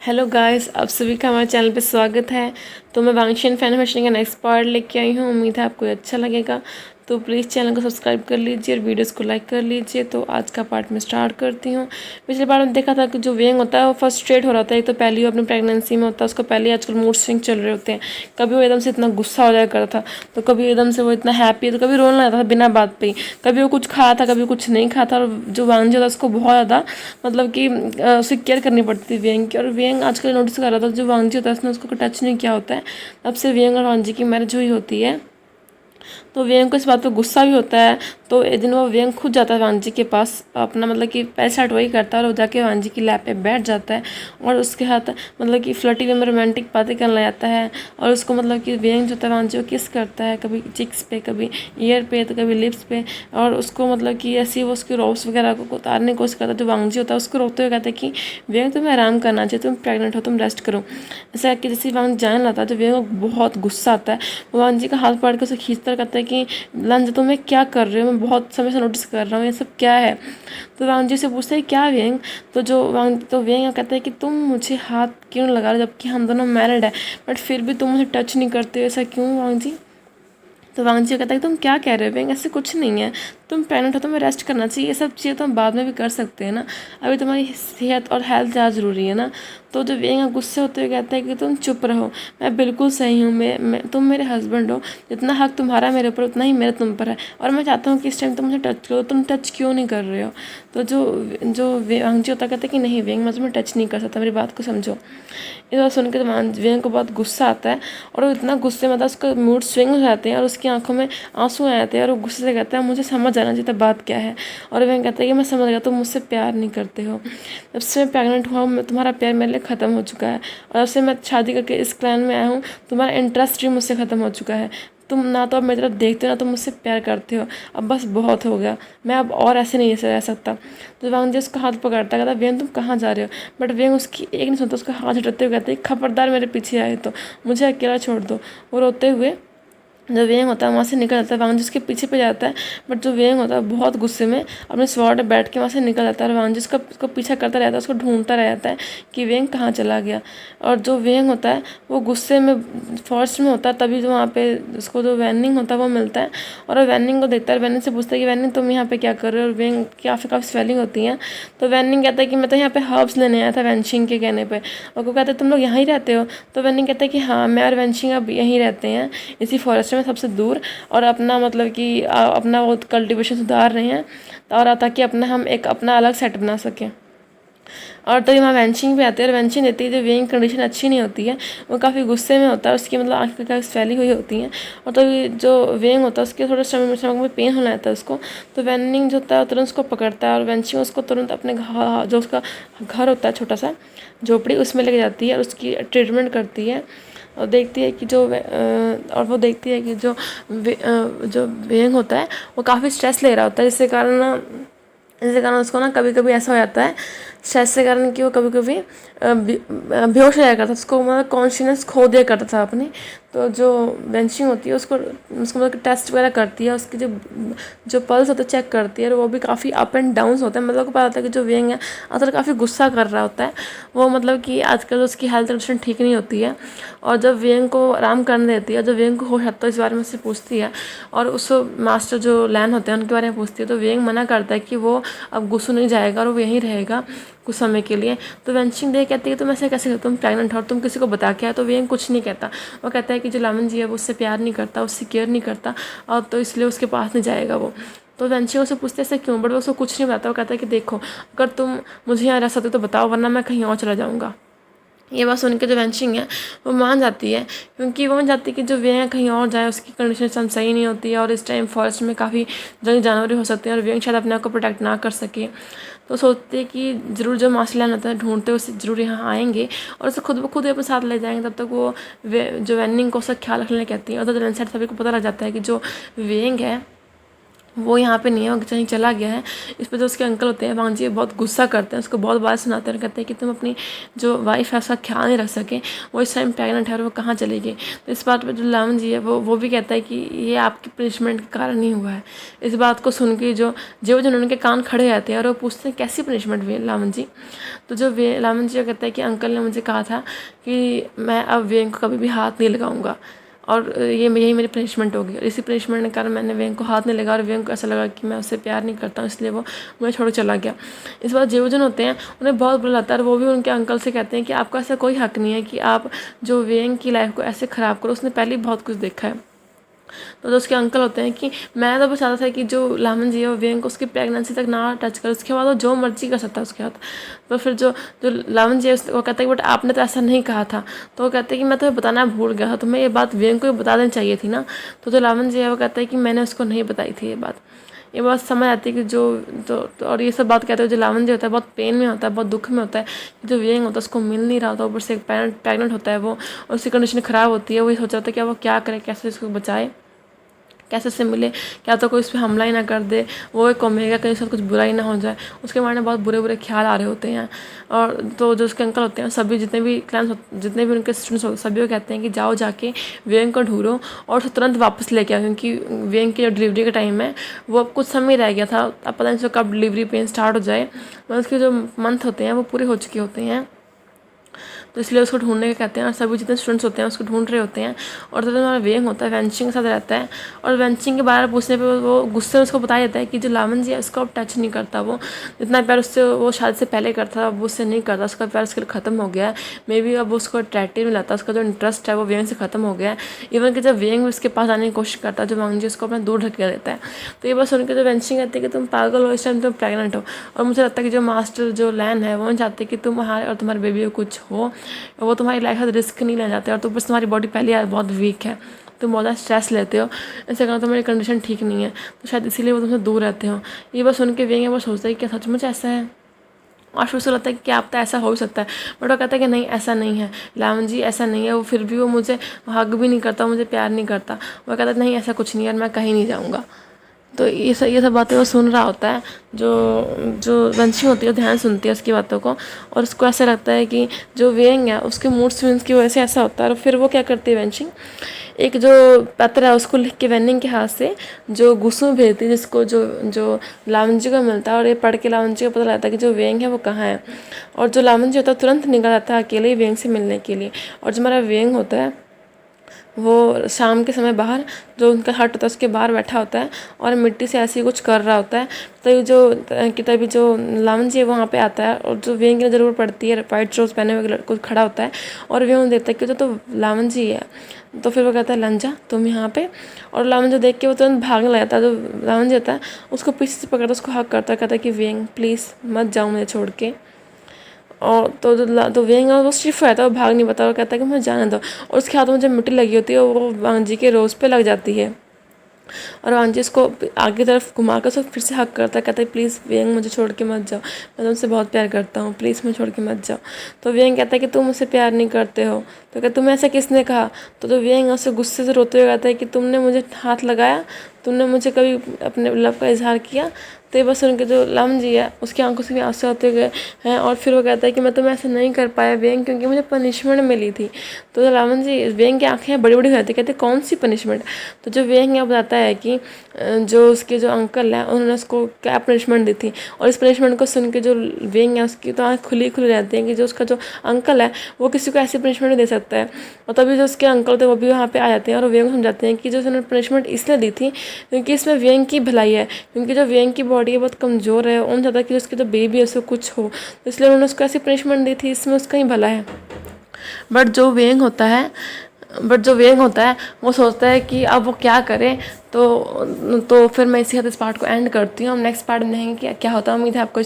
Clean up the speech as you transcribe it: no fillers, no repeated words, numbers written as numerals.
Hello guys, आप सभी का हमारे चैनल पे स्वागत है। तो मैं वांगशियन फैन फैशन का नेक्स्ट पार्ट लेके आई हूँ। उम्मीद है आपको अच्छा लगेगा। तो प्लीज़ चैनल को सब्सक्राइब कर लीजिए और वीडियोस को लाइक कर लीजिए। तो आज का पार्ट मैं स्टार्ट करती हूँ। पिछले बार में देखा था कि जो वेंग होता है वो फ्रस्ट्रेट हो रहा था। एक तो पहले वो अपनी प्रेगनेंसी में होता है, उसको पहले आजकल मूड स्विंग चल रहे होते हैं। कभी वो एकदम से इतना गुस्सा हो जाया करता था, तो कभी एकदम से वो इतना हैप्पी है, तो कभी रोने लगता था बिना बात पे ही। कभी वो कुछ खा था, कभी कुछ नहीं खाता। और जो वांगजी होता है उसको बहुत ज़्यादा मतलब कि उसे केयर करनी पड़ती थी वेंग की। और वेंग आजकल नोटिस कर रहा था जो वांगजी होता है उसने उसको टच नहीं किया होता है। तब से वेंग और वांगजी की मैरिज हुई होती है। तो वेंग को इस बात पे गुस्सा भी होता है। तो एक दिन वो वेंग खुद जाता है वांगजी के पास, अपना मतलब कि पैर स्टार्ट वही करता है और वो जाके वांगजी की लैप पे बैठ जाता है और उसके हाथ मतलब कि फ्लर्टी वे में रोमांटिक बातें करने लग जाता है। और उसको मतलब कि वेंग जो होता है वांगजी को किस करता है, कभी चिक्स पे, कभी ईयर पे, तो कभी लिप्स पे। और उसको मतलब कि ऐसी वो उसके रोब्स वगैरह को उतारने की कोशिश करता है। जो वांगजी होता है उसको रोकते हुए कहता है कि वेंग तुम्हें आराम करना चाहिए, तुम प्रेग्नेंट हो, तुम रेस्ट करो। ऐसा कि जैसे वांग जाने लगता है तो वेंग को बहुत गुस्सा आता है। वो वांगजी का हाथ पकड़ के उसे खींचता कहता है कि लंज तुम क्या कर रहे हो, मैं बहुत समय से नोटिस कर रहा हूँ ये सब क्या है। तो वांगजी से पूछते हैं क्या वेंग। तो वेंग कहता है कि तुम मुझे हाथ क्यों लगा रहे हो जबकि हम दोनों मैरिड है, बट फिर भी तुम मुझे टच नहीं करते हो, ऐसा क्यों वांगजी। तो वांगजी कहता है कि तुम क्या कह रहे हो वेंग, ऐसे कुछ नहीं है, तुम प्रेग्नेंट हो, तुम्हें रेस्ट करना चाहिए, ये सब चीज़ें तो हम बाद में भी कर सकते हैं ना, अभी तुम्हारी सेहत और हेल्थ ज़्यादा ज़रूरी है ना। तो जो वेंग गुस्से होते हुए कहता है कि तुम चुप रहो, मैं बिल्कुल सही हूँ, तुम मेरे हस्बैंड हो, जितना हक तुम्हारा मेरे ऊपर उतना ही मेरा तुम पर है, और मैं चाहता हूँ कि इस टाइम तुम मुझे टच करो, तुम टच क्यों नहीं कर रहे हो। तो जो जो वांगजी होता कहता है कि नहीं वेंग, मैं तुम्हें टच नहीं कर सकता, मेरी बात को समझो। ये बात सुन के वेंग को बहुत गुस्सा आता है और वो इतना गुस्से में था उसका मूड स्विंग हो जाते हैं और उसकी आंखों में आंसू आ जाते हैं और वो गुस्से से कहता है मुझे समझ आना चाहिए था बात क्या है। और वेंग कहता है कि मैं समझ गया, तुम मुझसे प्यार नहीं करते हो, जब से मैं प्रेग्नेंट हुआ हूँ तुम्हारा प्यार मेरे लिए ख़त्म हो चुका है, और जब से मैं शादी करके इस क्लैन में आया हूँ तुम्हारा इंटरेस्ट भी मुझसे ख़त्म हो चुका है। तुम ना तो अब मेरी तरफ देखते हो ना तुम मुझसे प्यार करते हो, अब बस बहुत हो गया, मैं अब और ऐसे नहीं ऐसे रह सकता। तो वांग जी उसका हाथ पकड़ता कहता वेन तुम कहाँ जा रहे हो, बट वेंग उसकी एक नहीं सुनता, उसका हाथ हटाते हुए कहते खबरदार मेरे पीछे आए तो मुझे अकेला छोड़ दो। वो रोते हुए जो वेंग होता है वहाँ से निकल जाता है, वांग जी उसके पीछे पे जाता है, बट जो वेंग होता है बहुत गुस्से में अपने स्वॉर्ड में बैठ के वहाँ से निकल जाता है और वांग जी उसको पीछा करता रहता है, उसको ढूंढता रह जाता है कि वेंग कहाँ चला गया। और जो वेंग होता है वो गुस्से में फॉरेस्ट में होता है, तभी जो वहाँ पे उसको जो वैनिंग होता है वो मिलता है और वो वैनिंग को देखता है। वैनिंग से पूछता है कि वैनिंग तुम यहाँ पे क्या कर रहे हो, और वेंग की काफ़ी स्वेलिंग होती है। तो वैनिंग कहता है कि मैं तो यहाँ पे हर्ब्स लेने आया था वैनशिंग के कहने पर। और वो कहते हैं तुम लोग यहाँ ही रहते हो। तो वैनिंग कहता है कि हाँ, मैं और वैनशिंग अब यहीं रहते हैं इसी फॉरेस्ट में सबसे दूर, और अपना मतलब कि अपना वो कल्टीवेशन सुधार रहे हैं और ताकि अपना हम एक अपना अलग सेट बना सकें। और तो वहाँ वेंशिंग भी आती है और वेंशिंग देती है, जो वेइंग कंडीशन अच्छी नहीं होती है, वो काफ़ी गुस्से में होता है, उसकी मतलब आँखें काफ़ी फैली हुई होती हैं। और तो जो वेइंग होता है उसके थोड़ा स्टमक में पेन होने लगता है उसको। तो वेनिंग जो होता है तुरंत उसको पकड़ता है और वेंशिंग उसको तुरंत अपने जो उसका घर होता है छोटा सा झोपड़ी उसमें लेके जाती है और उसकी ट्रीटमेंट करती है। और देखती है कि और वो देखती है कि जो वेंग होता है वो काफ़ी स्ट्रेस ले रहा होता है, जिसके कारण उसको ना कभी कभी ऐसा हो जाता है स्ट्रेस के कारण कि वो कभी कभी बेहोश हो जाया करता था, उसको मतलब कॉन्शियसनेस खो दिया करता था अपनी। तो जो बेंचिंग होती है उसको मतलब टेस्ट वगैरह करती है, उसकी जो पल्स होता है चेक करती है, और वो भी काफ़ी अप एंड डाउन्स होते हैं। मतलब को पता होता है कि जो वेंग है असल काफ़ी गुस्सा कर रहा होता है, वो मतलब कि आजकल उसकी हेल्थ कंडीशन ठीक नहीं होती है। और जब वेंग को आराम करने देती है, जब वेंग को होश आता है इस बारे में उससे पूछती है और उस मास्टर जो लैन होते हैं उनके बारे में पूछती है, तो वेंग मना करता है कि वो अब गुस्सू नहीं जाएगा और वो यहीं रहेगा कुछ समय के लिए। तो वेंशिंग दे कहती है तुम ऐसे कैसे, तुम प्रेग्नेंट हो और तुम किसी को बता के आए। तो वेंग कुछ नहीं कहता, वो कहता है कि जो लामन जी है वो उससे प्यार नहीं करता, उससे केयर नहीं करता, और तो इसलिए उसके पास नहीं जाएगा वो। तो वेंशिंग उससे पूछते ऐसे क्यों, बट वो उसको कुछ नहीं बताता। वो कहता है कि देखो अगर तुम मुझे यहाँ रह सकते हो तो बताओ, वरना मैं कहीं और चला जाऊँगा। ये बात सुन के जो वेंशिंग है वो मान जाती है, क्योंकि वो मान जाती है कि जो वेंग कहीं और जाए उसकी कंडीशन सही नहीं होती है और इस टाइम फॉरेस्ट में काफ़ी जंगली जानवर हो सकते हैं और वेंग शायद अपने आप को प्रोटेक्ट ना कर सके। तो सोचते हैं कि ज़रूर जो मार्शल लैन होता है ढूंढते उसे ज़रूर यहाँ आएंगे और उसे खुद ब खुद अपने साथ ले जाएंगे। तब तक वो जो वेनिंग को उसका ख्याल रखने कहती है, और तो सभी को पता लग जाता है कि जो वेंग है वो यहाँ पे नहीं है, वो कहीं चला गया है। इस पर जो उसके अंकल होते हैं वांग जी बहुत गुस्सा करते हैं, उसको बहुत बात सुनाते हैं, कहते हैं कि तुम अपनी जो वाइफ है उसका ख्याल नहीं रख सके, वो इस टाइम प्रेगनेंट है और वो कहाँ चली गई। तो इस बात पर जो लावन जी है वो भी कहता है कि ये आपकी पनिशमेंट के कारण ही हुआ है। इस बात को सुन के जो उनके कान खड़े रहते हैं और वो पूछते हैं कैसी पनिशमेंट हुई लावन जी। तो जो लावन जी कहता है कि अंकल ने मुझे कहा था कि मैं अब वेंग को कभी भी हाथ नहीं लगाऊंगा और यही मेरी पनिशमेंट होगी। और इसी पनिशमेंट के कारण मैंने वेंग को हाथ नहीं लगा और वेंग को ऐसा लगा कि मैं उससे प्यार नहीं करता हूँ, इसलिए वो मुझे छोड़ चला गया। इस बार जेवजन होते हैं उन्हें बहुत बुरा लगता है और वो भी उनके अंकल से कहते हैं कि आपका ऐसा कोई हक नहीं है कि आप जो वेंग की लाइफ को ऐसे ख़राब करो, उसने पहले ही बहुत कुछ देखा है। तो उसके अंकल होते हैं कि मैं तो बस चाहता था कि जो लामन जी है वो वेंग को उसकी प्रेगनेंसी तक ना टच करे, उसके बाद वो जो मर्जी कर सकता है उसके हाथ। तो फिर जो लामन जी है वो कहता है कि बट आपने तो ऐसा नहीं कहा था। तो वो कहते हैं कि मैं तुम्हें बताना भूल गया था, तुम्हें ये बात वेंग को बता देनी चाहिए थी ना। तो जो लामन जी है वो कहता है कि मैंने उसको नहीं बताई थी ये बात समझ आती है कि जो और ये सब बात कहते हैं जो लावन जी होता है बहुत पेन में होता है, बहुत दुख में होता है। जो वेंग होता है उसको मिल नहीं रहा होता, ऊपर से प्रेगनेंट होता है वो और उसकी कंडीशन ख़राब होती है। वही सोच रहा था कि वो क्या करे, कैसे इसको बचाए, कैसे से मिले, क्या तो कोई इस पर हमला ही ना कर दे, वो एक कमेगा कहीं उसका कुछ बुरा ही ना हो जाए। उसके बारे में बहुत बुरे बुरे ख्याल आ रहे होते हैं। और तो जो उसके अंकल होते हैं सभी जितने भी उनके स्टूडेंट्स होते हैं सभी वो कहते हैं कि जाओ जाके वेंग को ढूंढो और उसे तुरंत वापस लेके आओ, क्योंकि वेंग की जो डिलीवरी का टाइम है वो अब कुछ समय रह गया था। अब पता नहीं कब डिलीवरी पेन स्टार्ट हो जाए, उसके जो मंथ होते हैं वो पूरे हो चुके होते हैं। तो इसलिए उसको ढूंढने के कहते हैं और सभी जितने स्टूडेंट्स होते हैं उसको ढूंढ रहे होते हैं। और तो हमारा वेंग होता है वेंचिंग के साथ रहता है और वेंचिंग के बारे में पूछने पे वो गुस्से में उसको बता देता है कि जो लावन जी है उसको अब टच नहीं करता, वो जितना प्यार उससे वो शादी से पहले करता था अब उससे नहीं करता, उसका प्यार उसके लिए ख़त्म हो गया है। मे बी अब उसको अट्रैक्टिव नहीं लगता, उसका जो इंटरेस्ट है वो वेंग से ख़त्म हो गया है। इवन कि जब वेंग उसके पास आने की कोशिश करता है जो वांग जी उसको अपना दूर ढकेल देता है। तो ये बस सुनकर जो वेंचिंग कहती है कि तुम पागल हो, इस टाइम तुम प्रेगनेंट हो। और मुझे लगता है कि जो मास्टर जो लैन है वो नहीं चाहते कि तुम्हारे और तुम्हारे बेबी को कुछ हो, वो तुम्हारी लाइफ में रिस्क नहीं ले जाते। और तो बस तुम्हारी बॉडी पहले बहुत वीक है, तुम बहुत ज़्यादा स्ट्रेस लेते हो, इससे कारण तुम्हारी कंडीशन ठीक नहीं है, तो शायद इसीलिए वो तुमसे दूर रहते हो। ये बस सुन के वेंग वो सोचता है कि क्या सचमुच ऐसा है। और फिर उसको लगता है कि क्या आप तो ऐसा हो सकता है, बट वो कहता है कि नहीं ऐसा नहीं है लावन जी, ऐसा नहीं है। वो फिर भी वो मुझे हग भी नहीं करता, मुझे प्यार नहीं करता। वो कहता है नहीं ऐसा कुछ नहीं है और मैं कहीं नहीं जाऊँगा। तो ये सब बातें वो सुन रहा होता है। जो वंशी होती है वो ध्यान सुनती है उसकी बातों को और उसको ऐसा लगता है कि जो वेंग है उसके मूड स्विंग्स की वजह से ऐसा होता है। और फिर वो क्या करती है वंशी एक जो पत्र है उसको लिख के वेनिंग के हाथ से जो गुस्सों भेजती है, जिसको जो लावंजी को मिलता है। और ये पढ़ के लावंजी को पता लगता है कि जो वेंग है वो कहाँ है। और जो लावंजी होता है तुरंत निकल जाता है अकेले ही वेंग से मिलने के लिए। और जो हमारा वेंग होता है वो शाम के समय बाहर जो उनका हट होता है उसके बाहर बैठा होता है और मिट्टी से ऐसे ही कुछ कर रहा होता है। तभी जो लावन जी है वहाँ पे आता है और जो वेंग की ज़रूरत पड़ती है वाइट शूज़ पहने हुए लड़का खड़ा होता है और वे उन्हें देखता है कि तो लावन जी है। तो फिर वो कहता है लंजा तुम यहाँ पे। और लावन जो देख के वो तुरंत भागने लग जाता है। जो लावन जी होता है उसको पीछे से पकड़ता है, उसको हक करता है, कहता है कि वेंग प्लीज़ मत जाओ मुझे छोड़ के। और तो वेंग वो स्टिफ रहता है, वो भाग नहीं पाता और कहता है कि मुझे जाने दो। और उसके हाथों में जब मिट्टी लगी होती है वो वांग जी के रोज़ पे लग जाती है और वांग जी उसको आगे तरफ घुमा कर उसको फिर से हक करता है, कहता है प्लीज़ वेंग मुझे छोड़ के मत जाओ, मैं तुमसे बहुत प्यार करता हूँ, प्लीज़ मुझे छोड़ के मत जाओ। तो वेंग कहता है कि तुम मुझसे प्यार नहीं करते हो। तो कहते तुम्हें ऐसा किसने कहा। तो वेंग उससे गुस्से से रोते हुए कहता है कि तुमने मुझे हाथ लगाया, तुमने मुझे कभी अपने लव का इजहार किया। तो ये बस उनके जो लावन जी है उसकी आंखों से भी आंसू आते गए हैं। और फिर वो कहता है कि मैं तुम्हें ऐसे नहीं कर पाया वेंग, क्योंकि मुझे पनिशमेंट मिली थी। तो लावन जी वेंग की आंखें बड़ी बड़ी रहती, कहते कौन सी पनिशमेंट। तो जो वेंग है बताता है कि जो उसके जो अंकल है उन्होंने उसको क्या पनिशमेंट दी थी। और इस पनिशमेंट को सुन के जो वेंग है उसकी तो आँख खुली खुली रहती है कि जो उसका जो अंकल है वो किसी को ऐसी पनिशमेंट दे सकता है। और तभी जो उसके अंकल थे वो भी वहाँ पे आ जाते हैं और वेंग को समझाते हैं कि जो उन्होंने पनिशमेंट इसलिए दी थी क्योंकि इसमें वेंग की भलाई है, क्योंकि जो वेंग की बॉडी बहुत कमज़ोर है, उन चाहता कि उसकी जो बेबी है उसको कुछ हो, तो इसलिए उन्होंने उसको ऐसी पनिशमेंट दी थी, इसमें उसका ही भला है। बट जो वेंग होता है वो सोचता है कि अब वो क्या करे। तो फिर मैं इसी हद इस पार्ट को एंड करती हूँ। हम नेक्स्ट पार्ट में देखेंगे कि क्या होता है। उम्मीद है आपको